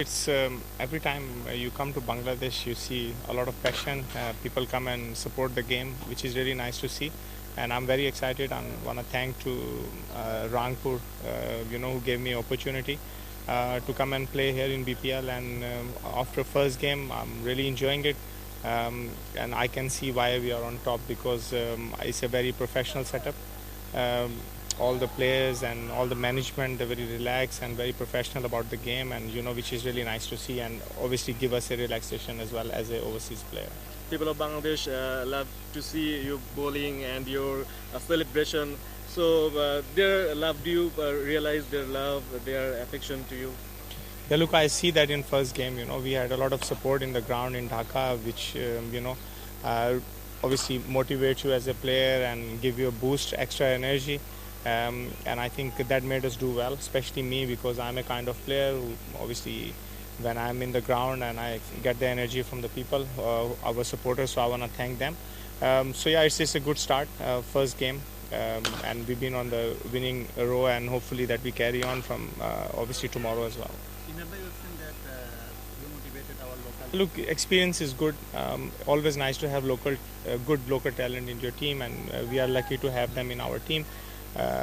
It's every time you come to Bangladesh, you see a lot of passion. People come and support the game, which is really nice to see. And I'm very excited. I want to thank to Rangpur, who gave me opportunity to come and play here in BPL. And after first game, I'm really enjoying it. And I can see why we are on top because it's a very professional setup. Um, all the players and all the management, they're very relaxed and very professional about the game, and which is really nice to see, and obviously give us a relaxation as well as a overseas player. People of Bangladesh love to see you bowling and your celebration. So their love, do you realize their love, their affection to you? Yeah, look, I see that in first game. We had a lot of support in the ground in Dhaka, which obviously motivates you as a player and give you a boost, extra energy. And I think that made us do well, especially me, because I'm a kind of player who obviously when I'm in the ground and I get the energy from the people, our supporters, so I want to thank them. So yeah, it's just a good start, first game, and we've been on the winning row, and hopefully that we carry on from obviously tomorrow as well. Remember you said that you motivated our local. Look, experience is good. Always nice to have good local talent in your team, and we are lucky to have them in our team.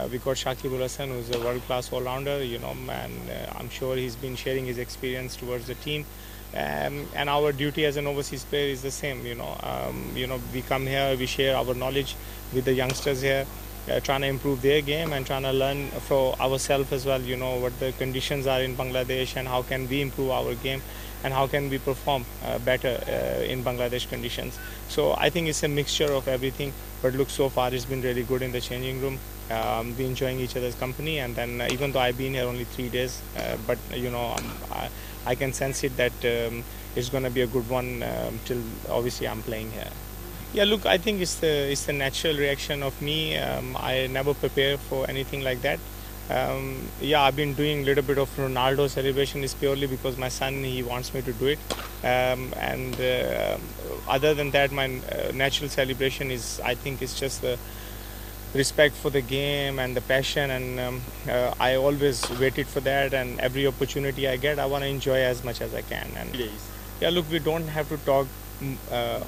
We got Shakib Hassan, who's a world-class all-rounder, and I'm sure he's been sharing his experience towards the team. And our duty as an overseas player is the same. We come here, we share our knowledge with the youngsters here, trying to improve their game and trying to learn for ourselves as well. What the conditions are in Bangladesh and how can we improve our game and how can we perform better in Bangladesh conditions. So I think it's a mixture of everything. But look, so far it's been really good in the changing room. We're enjoying each other's company, and then even though I've been here only 3 days, but I can sense it that it's going to be a good one till obviously I'm playing here. Yeah, look, I think it's the natural reaction of me. I never prepare for anything like that. Yeah, I've been doing a little bit of Ronaldo celebration. Is purely because my son, he wants me to do it, and other than that, my natural celebration is, I think, it's just the respect for the game and the passion, and I always waited for that, and every opportunity I get, I want to enjoy as much as I can. And yeah, look, we don't have to talk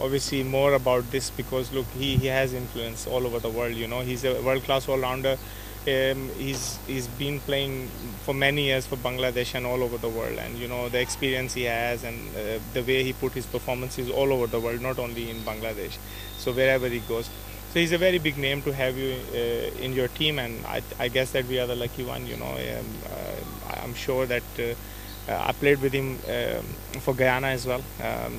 obviously more about this because look, he has influence all over the world. He's a world-class all-rounder. He's been playing for many years for Bangladesh and all over the world, and the experience he has and the way he put his performances all over the world, not only in Bangladesh. So wherever he goes, so he's a very big name to have you in your team, and I guess that we are the lucky one. I'm sure that I played with him for Guyana as well,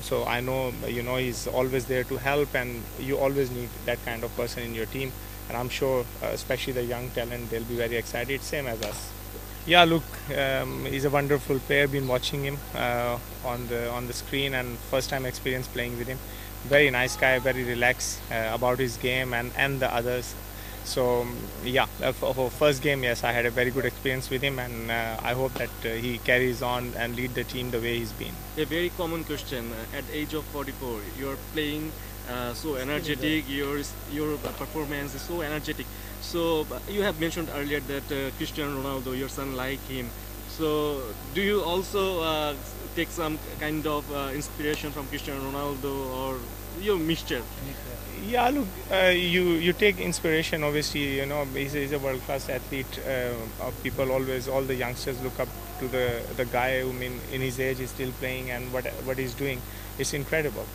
so I know he's always there to help, and you always need that kind of person in your team. And I'm sure, especially the young talent, they'll be very excited, same as us. Yeah, look, he's a wonderful player. Been watching him on the screen, and first time experience playing with him. Very nice guy, very relaxed about his game and the others. So yeah, for first game, yes, I had a very good experience with him, and I hope that he carries on and lead the team the way he's been. A very common question: at age of 44, you're playing so energetic. Your performance is so energetic. So you have mentioned earlier that Cristiano Ronaldo, your son, like him. So do you also take some kind of inspiration from Cristiano Ronaldo, or your mixture? Yeah, look, you take inspiration. Obviously, he's a world-class athlete. All the youngsters look up to the guy who, in his age, is still playing, and what he's doing is incredible.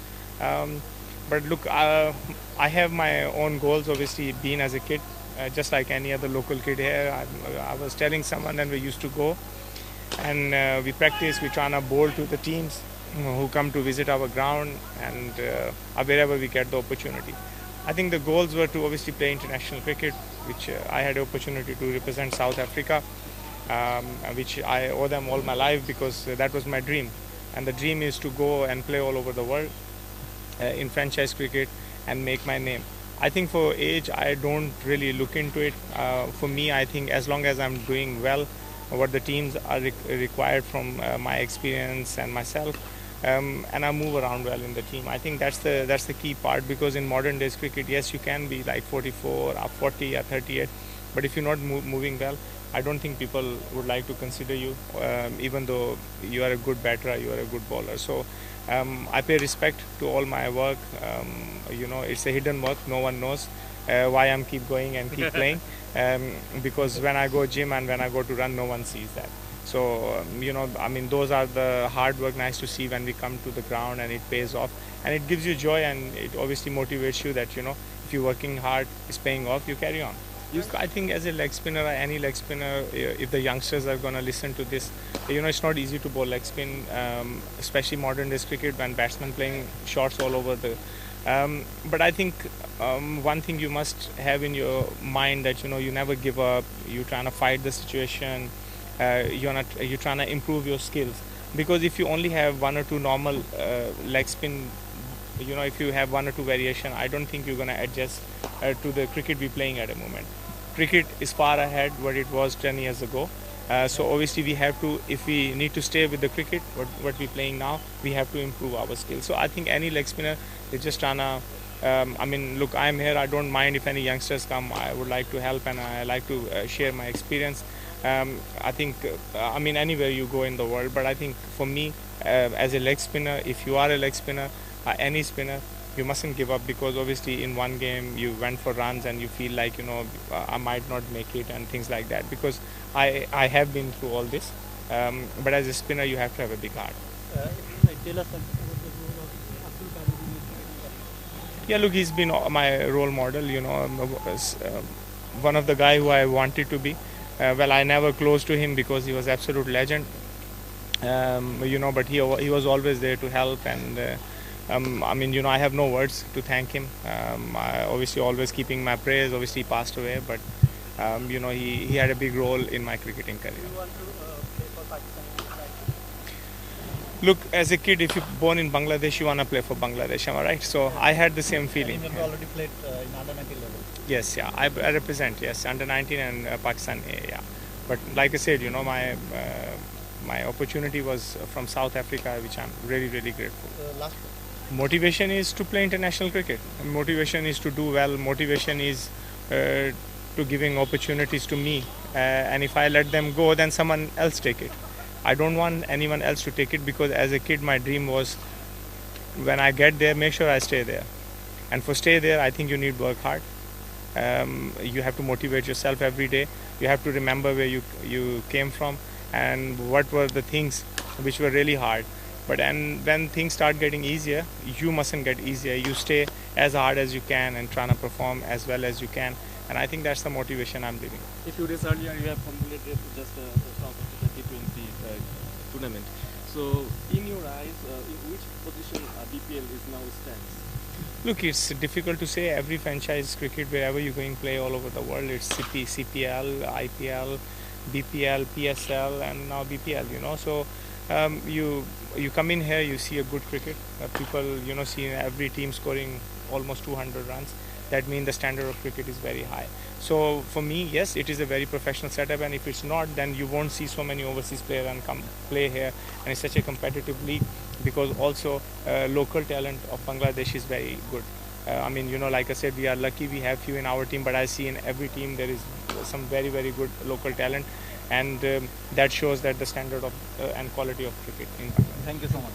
But look, I have my own goals. Obviously, being as a kid, just like any other local kid here, I was telling someone, and we used to go and we practice. We try to bowl to the teams who come to visit our ground, and wherever we get the opportunity. I think the goals were to obviously play international cricket, which I had the opportunity to represent South Africa, which I owe them all my life because that was my dream. And the dream is to go and play all over the world in franchise cricket and make my name. I think for age, I don't really look into it. For me, I think as long as I'm doing well, what the teams are required from my experience and myself, and I move around well in the team. I think that's the key part, because in modern days cricket, yes, you can be like 44 or 40 or 38, But if you're not moving well, I don't think people would like to consider you, even though you are a good batter, you are a good bowler. So I pay respect to all my work. It's a hidden work. No one knows why I'm keep going and keep playing. Because when I go gym and when I go to run, no one sees that. So, those are the hard work nice to see when we come to the ground and it pays off. And it gives you joy and it obviously motivates you that, if you're working hard, it's paying off, you carry on. I think as a leg spinner, any leg spinner, if the youngsters are going to listen to this, it's not easy to bowl leg spin, especially modern day cricket when batsmen playing shots all over the. But I think one thing you must have in your mind that, you never give up, you're trying to fight the situation, you're trying to improve your skills. Because if you only have one or two normal leg spin, if you have one or two variation, I don't think you're going to adjust to the cricket we're playing at the moment. Cricket is far ahead what it was 10 years ago. So obviously we have to, if we need to stay with the cricket, what we're playing now, we have to improve our skills. So I think any leg spinner is just trying to, look, I'm here, I don't mind if any youngsters come, I would like to help and I like to share my experience. I think, anywhere you go in the world, but I think for me, as a leg spinner, if you are a leg spinner, any spinner, you mustn't give up, because obviously in one game you went for runs and you feel like, I might not make it and things like that, because I have been through all this. But as a spinner, you have to have a big heart. Tell us about the role of Abdul Qadir. Yeah, look, he's been my role model, one of the guy who I wanted to be. Well, I never close to him because he was absolute legend, but he was always there to help, and I have no words to thank him. I obviously always keeping my praise. Obviously, he passed away, but he had a big role in my cricketing career. Do you want to play for Pakistan? Look, as a kid, if you're born in Bangladesh, you want to play for Bangladesh, am I right? So I had the same feeling. You already played in under 19 level. Yes, yeah, I represent, yes, under 19 and Pakistan A, yeah. But like I said, my opportunity was from South Africa, which I'm really, really grateful. Last Motivation is to play international cricket. Motivation is to do well. Motivation is to giving opportunities to me. And if I let them go, then someone else take it. I don't want anyone else to take it, because as a kid, my dream was when I get there, make sure I stay there. And for stay there, I think you need work hard. You have to motivate yourself every day. You have to remember where you came from and what were the things which were really hard. But when things start getting easier, you mustn't get easier. You stay as hard as you can and trying to perform as well as you can. And I think that's the motivation I'm living. A few days earlier, you have completed just the South Africa T20 tournament. So, in your eyes, in which position BPL is now stands? Look, it's difficult to say. Every franchise cricket, wherever you're going play all over the world, it's CPL, IPL, BPL, PSL, and now BPL. So you come in here, you see a good cricket. People, see every team scoring almost 200 runs. That means the standard of cricket is very high. So for me, yes, it is a very professional setup, and if it's not, then you won't see so many overseas players and come play here. And it's such a competitive league, because also local talent of Bangladesh is very good. Like I said, we are lucky we have few in our team, but I see in every team there is some very, very good local talent, and that shows that the standard of and quality of cricket in Bangladesh. Thank you so much.